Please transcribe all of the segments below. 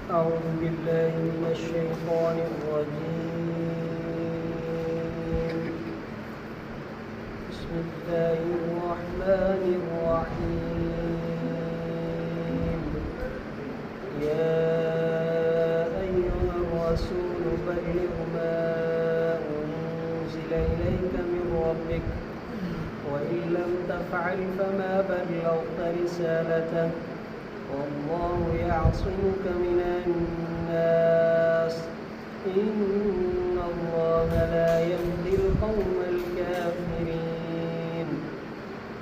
أعوذ بالله من الشيطان الرجيم. بسم الله الرحمن الرحيم. يا أيها الرسول بلغ ما أنزل إليك من ربك وإن لم تفعل فما بلغت رسالته والله يعصمك من الناس إن الله لا يهدي القوم الكافرين.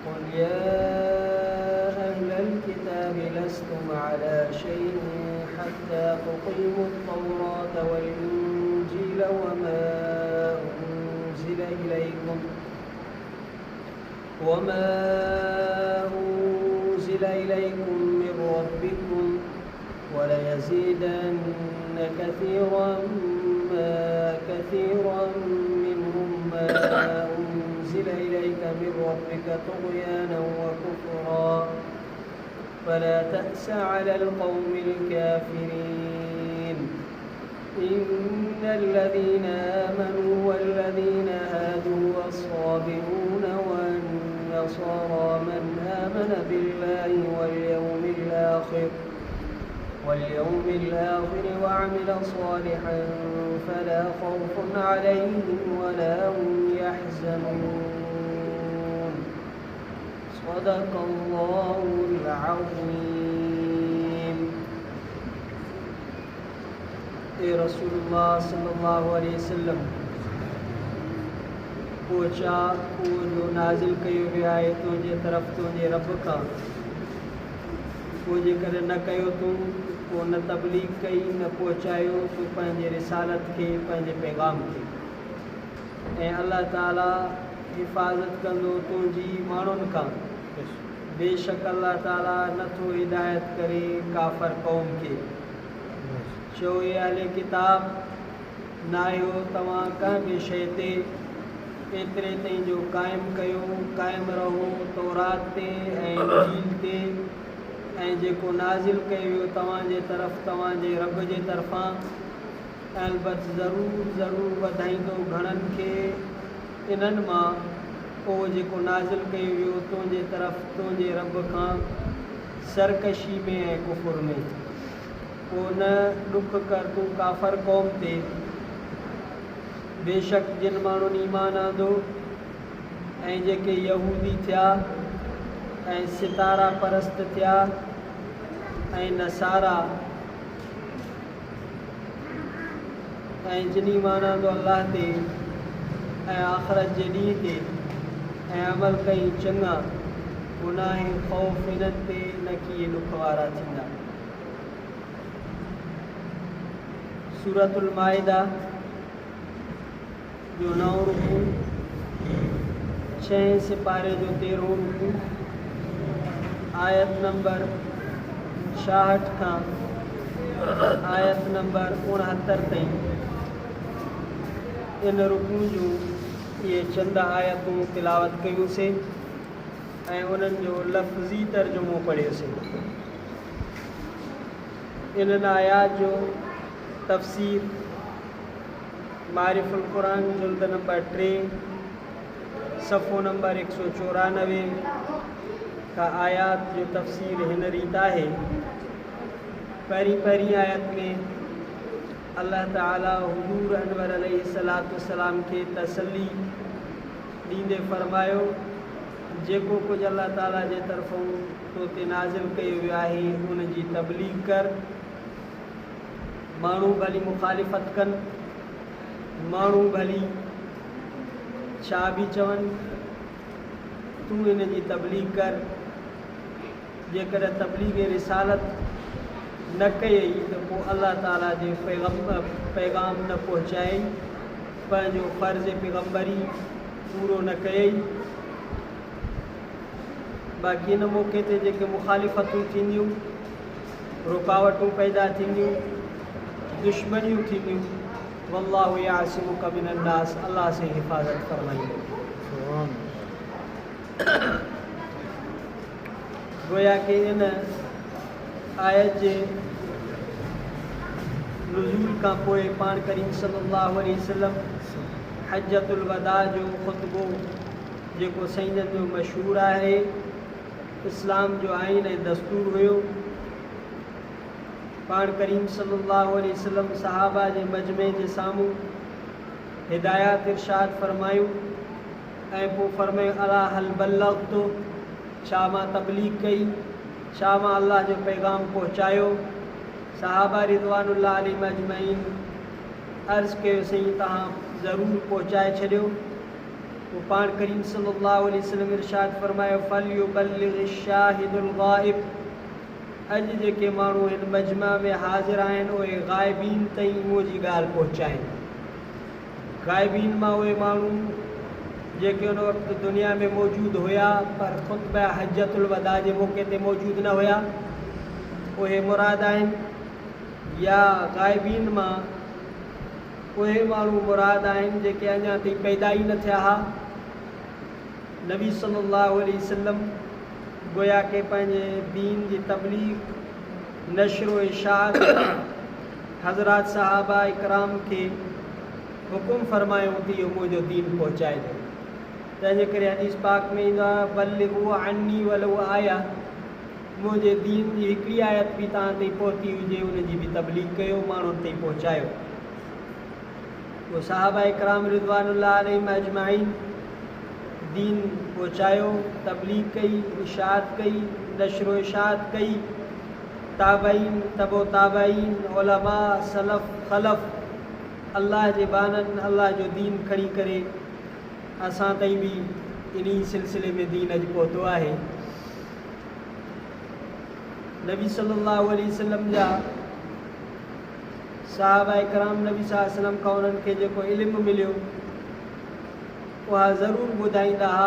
قل يا أهل الكتاب لستم على شيء حتى تقيموا التوراة والإنجيل وما أنزل إليكم من ربكم وليزيدن كثيرا منهم ما أنزل إليك من ربك طغيانا وكفرا فلا تأس على القوم الكافرين. إن الذين آمنوا والذين هادوا والصابئون والنصارى من آمن بالله واليوم الآخر وعمل صالحا فلا خوف عليهم ولا هم يحزنون. صدق الله العظيم. اے رسول اللہ صلی اللہ علیہ وسلم پوچھا وہ جو نازل کیو ویا ہے تجھے طرف تجھے رب کا وہ جے کرے نہ کیو تو وہ نہ تبلیغ کئی نہ پہنچایو تو پنجے رسالت کے پنجے پیغام کے اے اللہ تعالی حفاظت کندو تجھی مانن کا بے شک اللہ تعالی نہ تو ہدایت کرے کافر قوم کے چو یہ اہل کتاب نایو تمہاں کہیں بھی شیطے ایترے تئیں جو قائم کیو قائم رہو تورات تے انجیل تے جیکو نازل کیو تمہاں جے طرف تمہاں جے رب جے طرفاں البت ضرور ودھائیندو گھنن کے انن ماں او جیکو نازل کیو تنجے طرف تنجے رب کھاں سرکشی میں ہے کفر میں وہ نہ ڈک کر تو کافر قوم تے بے شک جن مانو ایمان آندو جے یہودی تھیا ستارہ پرست تھیا نصارا جن ایمان آندو اللہ تے آخرت جے ڈینہں تے عمل کئی چنگا گناہ خوف انت تے نہ کی ڈکھوارا تھیندا. سورۃ المائدہ جو 9 رکوع 6 سپارے جو 13 رکوع آیت نمبر 66 کھاں آیت نمبر 69 تائیں ان رکوع جو یہ چند آیتوں تلاوت کیوں سے انہن جو لفظی ترجمو پڑھے سے انہن آیات جو تفسیر معرف القرآن جلد نمبر 3 صفحہ نمبر 194 کا آیات جو تفسیر ہن ریتا ہے. پہلی آیت میں اللہ تعالی حضور انور علیہ السلام کے تسلی دیندے فرمایو جیکو کچھ اللہ تعالیٰ جے طرفوں تو تے نازل کیو ویا ہے ان جی تبلیغ کر. مانو بھلی مخالفت کن مانو بھلی چھا بھی چون تو ان جی تبلیغ کر. جے کرے تبلیغ رسالت نہ کئی تو وہ اللہ تعالیٰ جے پیغام نہ پہنچائی پنجو فرض پیغمبری پورو نہ کئی. باقی ان موقع تے جے کہ مخالفتوں تھینیوں رکاوٹوں پیدا تھینیوں دشمنیوں تھینیوں واللہ یعصمک من الناس اللہ سے حفاظت فرمائیے. گویا کہ ان آیت جے نزول کا پوئے پان کریم صلی اللہ علیہ وسلم حجۃ الوداع جو خطبو جيڪو سيدن جو مشهور ہے اسلام جو آئین ऐं دستور हुयो پان کریم صلی اللہ علیہ وسلم صحابہ جے مجمع جے ساموں ہدایات ارشاد فرمایوں ऐं पोइ फरमायो अला हल बल्लगतु छा मां तबलीग कई छा मां अल्लाह जो पैगाम पहुचायो सहाबा रिज़वानुल्लाह अलैहिम अजमईन अर्ज़ कयो साईं तव्हां ज़रूरु पहुचाए छॾियो पोइ पाण करीम सल्लल्लाहु अलैहि वसल्लम इरशाद फरमायो फलयुबल्लिग शाहिदुल गाइब अॼु जेके माण्हू हिन मजमा में हाज़िर आहिनि उहे गाइबीन ताईं मुंहिंजी ॻाल्हि पहुचाइनि गाइबीन मां उहे माण्हू जेके उन वक़्तु दुनिया में मौजूदु हुया पर ख़ुतबा हजतुल वदा जे मौक़े ते मौजूदु न हुया उहे मुराद आहिनि या गाइबीन मां उहे माण्हू मुराद आहिनि जेके अञा ताईं पैदा ई न थिया हुआ नबी सल्लल्लाहु अलैहि वसल्लम गोया के पंहिंजे दीन जी तबलीग नशर व इशाअत हज़रात सहाबा इकराम खे हुकुम फरमायो त इहो मुंहिंजो दीन पहुचाए ॾियो तंहिंजे करे हदीस पाक में ईंदो आहे बल्लिगू अन्नी वलो आया मुंहिंजे दीन जी हिकिड़ी आयत बि तव्हां ताईं पहुती हुजे उनजी बि तबलीग कयो माण्हुनि ताईं पहुचायो पोइ सहाबा इकराम रिज़वानुल्लाह अलैहिम अजमईन दीन पहुचायो तबलीग कई इशाअत कई नशर व इशाअत कई ताबईन तबो ताबईन उलमा सलफ़ खलफ़ अल्लाह जे बाननि अल्लाह जो दीन खणी करे असां ताईं बि इन्ही सिलसिले में दीन अॼु पहुतो आहे नबी सल्लल्लाहु अलैहि वसल्लम जा सहाबा इकराम नबी सल्लल्लाहु अलैहि वसल्लम खां उन्हनि खे जेको इल्मु मिलियो उहा ज़रूरु ॿुधाईंदा हुआ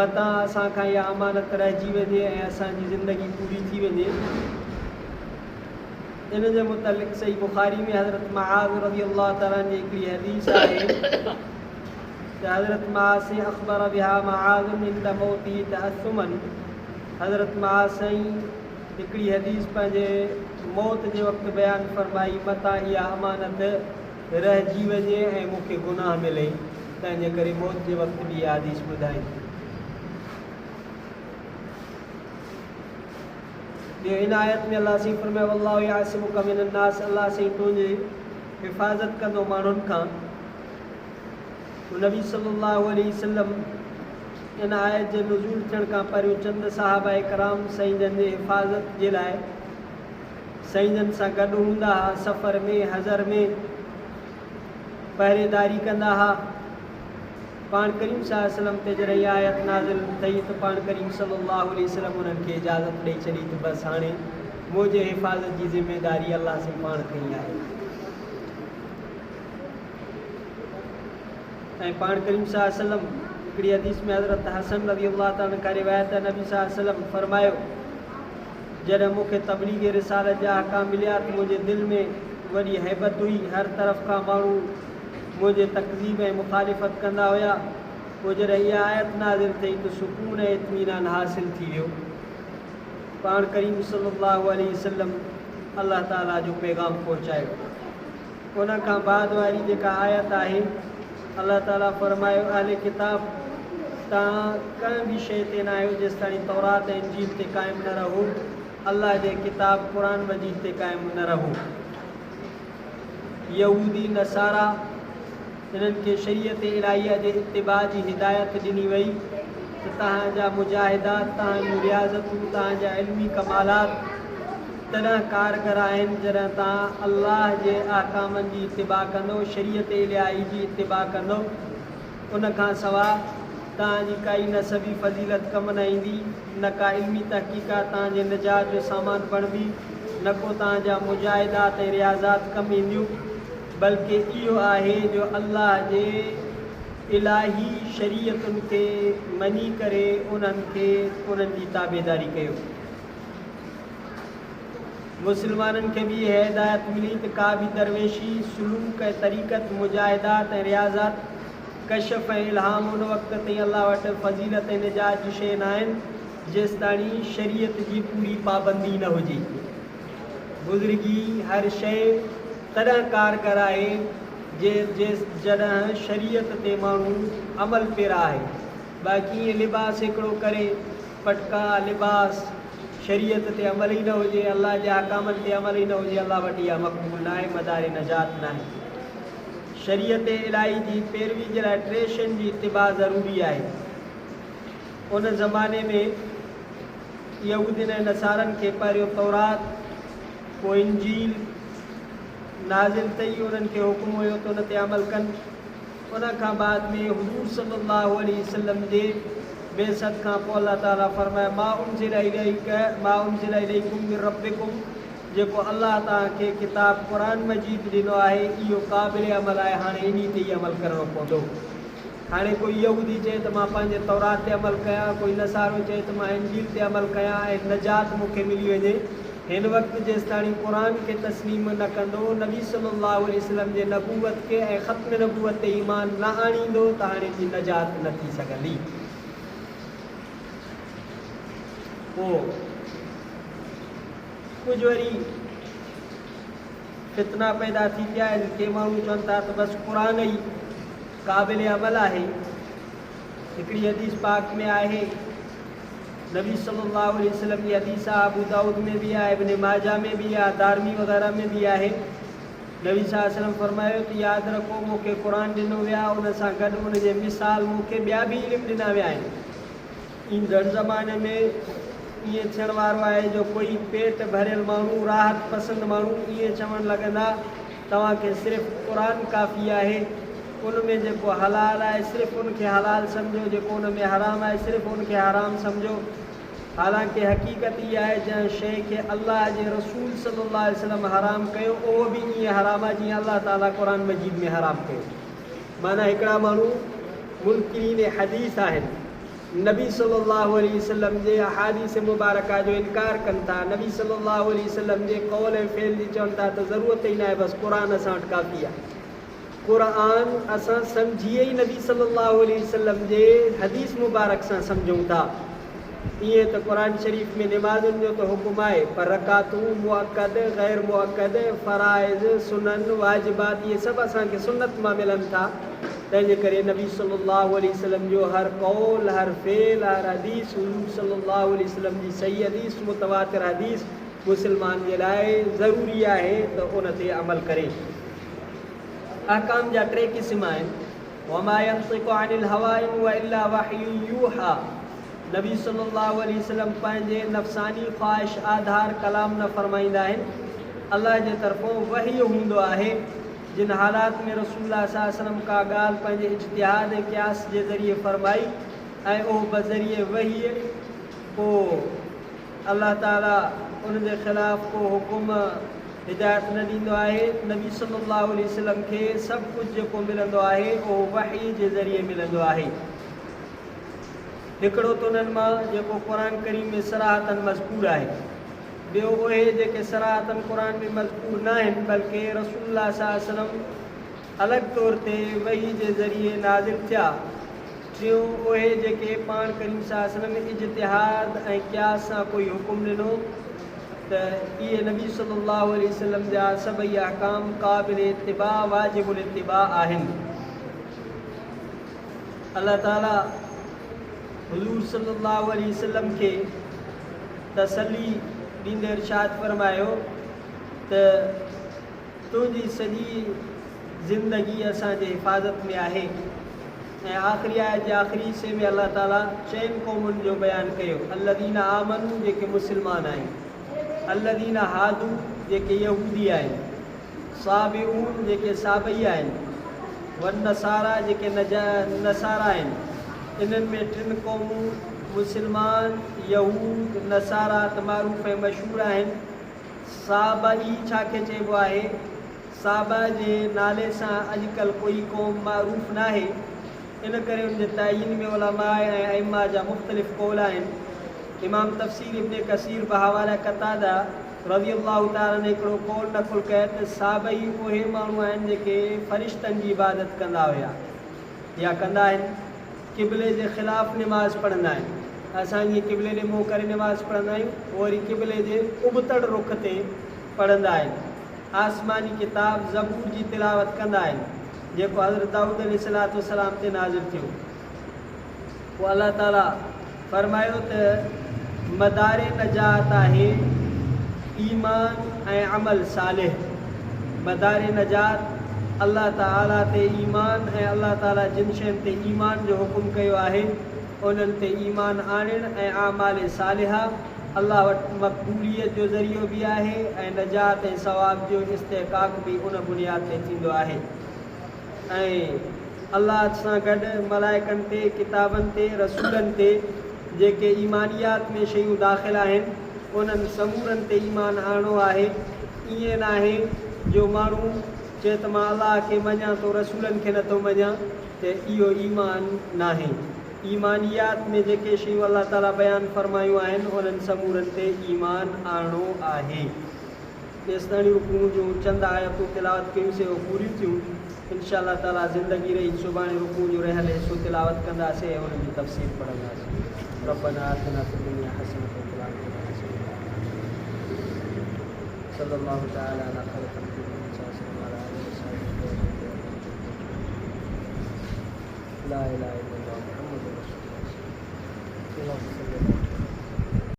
मतां असां खां इहा अमानत रहिजी वञे ऐं असांजी ज़िंदगी पूरी थी वञे इन जे मुतलिक़ सही बुखारी में हज़रत मुआज़ रज़ी अल्लाह ताला जी हिकिड़ी हदीस आहे हज़रत मुआज़ से अख़बर बिहा मुआज़ इंद मौती तअस्सुमन हज़रत मुआज़ साईं हिकिड़ी हदीस पंहिंजे मौत जे वक़्तु बयानु फरमाई मतां इहा अमानत रहिजी वञे ऐं मूंखे गुनाह मिले तंहिंजे करे मौत जे वक़्तु बि इहा हदीस ॿुधाई ॿियो इन आयत में अल्लाह साईं फरमायो वल्लाहु यासिमुका मिनन्नास अल्लाह साईं तुंहिंजी हिफ़ाज़त कंदो माण्हुनि खां नबी सल्लल्लाहु अलैहि वसल्लम इन आयत जे नुज़ूल थियण खां पहिरियों चंद सहाबा इकराम साईं जन जे हिफ़ाज़त जे लाइ साईं जन सां गॾु हूंदा हुआ सफ़र में हज़र में पहरेदारी कंदा हुआ पाण करीम सल्लल्लाहु अलैहि वसल्लम ते जॾहिं इहा आयत नाज़िल थी त पाण करीम सल्लल्लाहु अलैहि वसल्लम उन्हनि खे इजाज़त ॾेई छॾी त बसि हाणे मुंहिंजे हिफ़ाज़त जी ज़िमेदारी अल्लाह साईं पाण खई आहे ऐं पाण करीम सल्लल्लाहु अलैहि वसल्लम हिकिड़ी हदीस में हज़रत हसन रज़ी अल्लाह ताला खां रिवायत आहे नबी सल्लल्लाहु अलैहि वसल्लम फरमायो जॾहिं मूंखे तबलीग रिसालत जा अहकाम मिलिया त मुंहिंजे दिलि में वॾी हैबत हुई हर तरफ़ खां माण्हू मुंहिंजे तकज़ीब ऐं मुखालिफ़त कंदा हुया पोइ जॾहिं इहा आयत नाज़िल थी त सुकून ऐं इत्मीनान हासिल थी वियो पाण करीम सल्लल्लाहु अलैहि वसल्लम अल्लाह ताला जो पैगाम पहुचायो उन खां बाद वारी जेका आयत आहे अल्लाह ताला फरमायो अहले किताब तव्हां कंहिं बि शइ ते न आहियो जेसि ताईं तौरात ऐं इंजील ते क़ाइमु न रहो अल्लाह जे किताब क़ुर मजीद ते क़ाइमु न रहो यहूदी नसारा इन्हनि खे शरीयत इलाहिया जे इत्तिबा जी हिदायत ॾिनी वई त तव्हांजा मुजाहिदात तव्हांजूं रियाज़तूं तव्हांजा इल्मी कमालात तॾहिं कारगर आहिनि जॾहिं तव्हां अल्लाह जे अहकामनि जी इत्तिबा कंदो शरीयत इलाही जी इत्तिबा कंदो उन खां सवाइ तव्हांजी काई नसबी फज़ीलत कमु न ईंदी न का इल्मी तहक़ीक़ात तव्हांजे निजात जो सामान बणंदी न को तव्हांजा मुजाहिदात ऐं रियाज़ात कमु ईंदियूं बल्कि इहो आहे जो अल्लाह जे इलाही शरीयतुनि खे मञी करे उन्हनि जी ताबेदारी कयो मुसलमाननि खे भी हिदायत मिली त का भी दरवेशी सुलूक ऐं तरीक़त मुजाहिदात ऐं रियाज़ात कशफ ऐं इल्हाम उन वक़्त ताईं अल्लाह वटि फज़ीलत ऐं निजात जी शइ न आहिनि जेसि ताणी शरीयत जी पूरी पाबंदी न हुजे बुज़ुर्गी हर शइ तॾहिं कारगर आहे जॾहिं शरीयत ते माण्हू अमल पेरा आहे। बाक़ी ईअं लिबास हिकिड़ो करे पटका लिबास शरीयत ते अमल ई न हुजे, अल्लाह जे अहकामनि ते अमल ई न हुजे, अल्लाह वटि इहा मक़बूल न आहे, मदार नजात न आहे। शरीयत इलाही जी पैरवी जे लाइ 3 शयुनि जी इत्तिबा ज़रूरी आहे। उन ज़माने में यहूदियुनि ऐं नसारनि खे पहिरियों तौरात पोइ इंजील नाज़िल तई, उन्हनि खे हुकुम हुयो त उन ते अमल कनि। उन खां बाद में हुज़ूर सल्लल्लाहु अलैहि वसल्लम जे बेसत खां पोइ अल्लाह ताला फरमाए मा उनज़िला इलैकुम मिन रब्बिकुम, जेको अल्लाह तव्हांखे किताब क़ुरान मजीद ॾिनो आहे इहो क़ाबिल अमल आहे, हाणे इन ते ई अमल करिणो पवंदो। हाणे कोई यहूदी चए त मां पंहिंजे तौरात ते अमल कयां, कोई नसारो चए त मां इंजील ते अमल कयां ऐं नजात मूंखे मिली वञे। हिन वक़्तु जेसि ताणी क़ुरान खे तस्लीम न कंदो, नबी सल्लल्लाहु अलैहि वसल्लम जे नबूवत खे ऐं ख़त्म नबूवत ते ईमान न आणींदो त हाणे जी नजात न थी सघंदी। पोइ कुझु वरी फितना पैदा थी पिया आहिनि। के माण्हू चवनि था त बसि क़ुरान ई क़ाबिल अमल आहे। हिकिड़ी हदीस पाक में आहे, नबी सल्लल्लाहु अलैहि वसल्लम जी हदीस आहे, अबू दाऊद में भी आहे, इब्न माजा में भी आहे, दारमी वग़ैरह में भी आहे। नबी सल्लल्लाहु अलैहि वसल्लम फरमायो त यादि रखो मूंखे क़ुरान ॾिनो विया, उन सां गॾु उन जे मिसाल मूंखे ॿिया बि इल्म ॾिना विया आहिनि। ईंदड़ ज़माने में ईअं थियण वारो आहे जो कोई पेट भरियल माण्हू राहत पसंदि माण्हू ईअं चवणु लॻंदा तव्हांखे सिर्फ़ु क़ुरान काफ़ी आहे, उन में जेको हलाल आहे सिर्फ़ु उनखे हलाल सम्झो, जेको उन में हराम आहे सिर्फ़ु उनखे हराम सम्झो। हालांकि हक़ीक़त इहा आहे जंहिं शइ खे अल्लाह जे रसूल सल्लल्लाहु अलैहि वसल्लम हराम कयो उहो बि ईअं हराम आहे जीअं अल्लाह ताला क़ुरान मजीद में हराम कयो। माना हिकिड़ा माण्हू मुनकिरीन हदीस आहिनि, नबी सल्लल्लाहु अलैहि वसल्लम जे अहादीस मुबारका जो इनकार कनि था, नबी सल्लल्लाहु अलैहि वसल्लम जे कौल ऐं फ़ेल जी चवनि था त ज़रूरत ई न आहे, बसि क़ुरान असां वटि काफ़ी आहे। क़ुरान असां सम्झिए ई नबी सल्लल्लाहु अलैहि वसल्लम जे हदीस मुबारक सां सम्झूं था। ईअं त क़ुरान शरीफ़ में निमाज़ुनि जो त हुकुम आहे, पर रकातूं मुअक्कद ग़ैर मुअक्कद फ़राइज़ सुनन वाजिबात इहे सभु असांखे सुन्नत मां मिलनि था। तंहिंजे करे नबी सल्लल्लाहु अलैहि वसल्लम जो हर कौल हर फ़ेल हर हदीस हुज़ूर सल्लल्लाहु अलैहि वसल्लम जी सही हदीस मुतवातिर हदीस मुस्लमान जे लाइ ज़रूरी आहे त उन ते अमल करे। अहकाम जा 3 क़िस्म आहिनि। वमा यंतिक़ु अनिल हवा इन हुव इल्ला वहयुन यूहा, नबी सल्लल्लाहु अलैहि वसल्लम पंहिंजे नफ़सानी ख़्वाहिश आधार कलाम न फरमाईंदा आहिनि। अल्लाह जे तरफ़ों वही हूंदो आहे। जिन हालात में रसूलुल्लाह सल्लल्लाहु अलैहि वसल्लम का ॻाल्हि पंहिंजे इज्तिहाद ऐं क़ियास जे ज़रिए फरमाई ऐं उहो बज़रिए वही पोइ अल्लाह ताला उन जे ख़िलाफ़ को हुकुम हिदायत न ॾींदो आहे। नबी सल्लल्लाहु अलैहि वसल्लम खे सभु कुझु जेको मिलंदो आहे उहो वही जे ज़रिए मिलंदो आहे। हिकिड़ो त उन्हनि मां जेको क़ुरान करीम में सराहतन मज़कूर आहे, ॿियो उहे जेके सराहतन क़ुरान में मज़कूर न आहिनि बल्कि रसूलुल्लाह सल्लल्लाहु अलैहि वसल्लम अलॻि तौर ते वही जे ज़रिए नाज़िल थिया। टियों उहे जेके पाण करीम सल्लल्लाहु अलैहि वसल्लम इज्तिहाद ऐं क़ियास सां कोई हुकुम ॾिनो त इहे नबी सल्लल्लाहु अलैहि वसल्लम जा सभई अहकाम क़ाबिल इत्तिबा वाजिबुल इत्तिबा आहिनि। अल्लाह ताला हुज़ूर सल्लल्लाहु अलैहि वसल्लम खे तसल्ली ॾींदे इरशाद फरमायो त तुंहिंजी सॼी ज़िंदगी असांजे हिफ़ाज़त में आहे। ऐं आख़िरी आयत जे आख़िरी हिस्से में अल्लाह ताला 4 क़ौमुनि जो बयानु कयो। अल्लज़ीना आमनू जेके मुस्लमान आहिनि, अल्लज़ीना हादू जेके यहूदी आहिनि, साबिऊन जेके साबई आहिनि, वन नसारा जेके नसारा आहिनि। इन्हनि में 3 क़ौमूं मुस्लमान यहूद नसारा त मारूफ़ ऐं मशहूरु आहिनि। साबई छा खे चइबो आहे? साबा जे नाले सां अॼुकल्ह कोई क़ौम मारूफ़ न आहे, इन करे उन जे तइयीन में उलमा ऐं अइम्मा जा मुख़्तलिफ़ क़ौल आहिनि। इमाम तफ़सीर इब्न कसीर बहवाला क़तादा रज़ी अल्लाह ताला ने हिकिड़ो क़ौल नक़ुल कयो त साबई उहे माण्हू आहिनि जेके फ़रिश्तनि जी इबादत कंदा हुया या कंदा आहिनि, क़िबले जे ख़िलाफ़ निमाज़ पढ़ंदा आहिनि। असां जीअं क़िबले ॾे मुंहुं करे निमाज़ पढ़ंदा आहियूं, वरी क़िबले जे उबतड़ रुख ते पढ़ंदा आहिनि, आसमानी किताब ज़बूर जी तिलावत कंदा आहिनि जेको हज़रत दाऊद अलैहिस्सलाम ते नाज़िल थियो। पोइ अलाह ताला फरमायो त मदार नजात आहे ईमान ऐं अमल सालिह। मदार नजात अल्लाह ताला ते ईमान ऐं अल्लाह ताला जिन शयुनि ते ईमान जो हुकुम कयो आहे उन्हनि ते ईमान आणणु ऐं आमाल सालिहा अल्लाह वटि मक़बूलियत जो ज़रियो बि आहे ऐं नजात ऐं सवाब जो इस्तेकाक बि उन बुनियाद ते थींदो आहे। ऐं अल्लाह सां गॾु मलाइकनि ते, किताबनि ते, रसूलनि ते जेके ईमानियात में शयूं दाख़िल आहिनि उन्हनि समूरनि ते ईमान आणो आहे। ईअं न आहे जो माण्हू चए त मां अलाह खे मञां थो रसूलनि खे नथो मञां त इहो ईमान नाहे। ईमानियात में जेके शयूं अल्लाह ताला बयानु फरमायूं आहिनि उन्हनि समूरनि ते ईमान आणो आहे। तेसिताईं रुकूअ जूं चंद आयतूं तिलावत कयूंसीं उहे पूरियूं थियूं। इंशा अल्लाह ताला ज़िंदगी रही सुभाणे रुकूअ जो रहियल हिसो तिलावत कंदासीं ऐं उन्हनि जी तफ़सीर पढ़ंदासीं। रब्बना आतिना फ़िद दुनिया हसनतन व फ़िल आख़िरति हसनतन सल्लल्लाहु तआला अला खैरि ख़ल्क़िही वसल्लम अला आलिहि वसहबिहि ला इलाहा इल्लल्लाह मुहम्मदुर रसूलुल्लाह।